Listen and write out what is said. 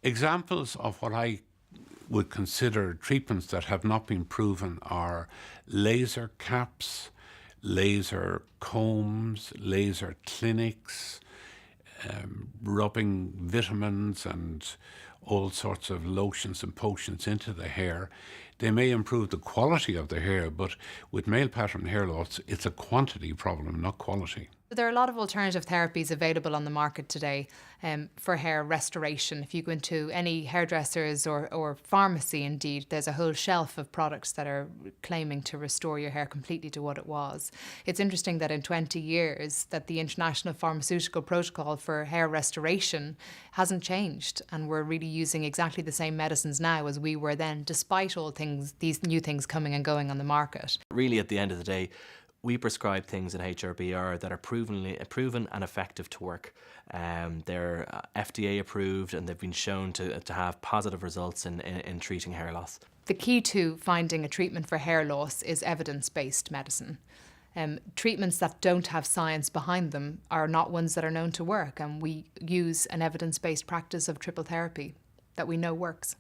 Examples of what I would consider treatments that have not been proven are laser caps, laser combs, laser clinics, rubbing vitamins and all sorts of lotions and potions into the hair. They may improve the quality of the hair, but with male pattern hair loss, it's a quantity problem, not quality. There are a lot of alternative therapies available on the market today for hair restoration. If you go into any hairdressers or pharmacy, indeed, there's a whole shelf of products that are claiming to restore your hair completely to what it was. It's interesting that in 20 years that the International Pharmaceutical protocol for hair restoration hasn't changed, and we're really using exactly the same medicines now as we were then, despite all these new things coming and going on the market. Really, at the end of the day, we prescribe things in HRBR that are proven and effective to work. They're FDA approved, and they've been shown to have positive results in treating hair loss. The key to finding a treatment for hair loss is evidence-based medicine. Treatments that don't have science behind them are not ones that are known to work, and we use an evidence-based practice of triple therapy that we know works.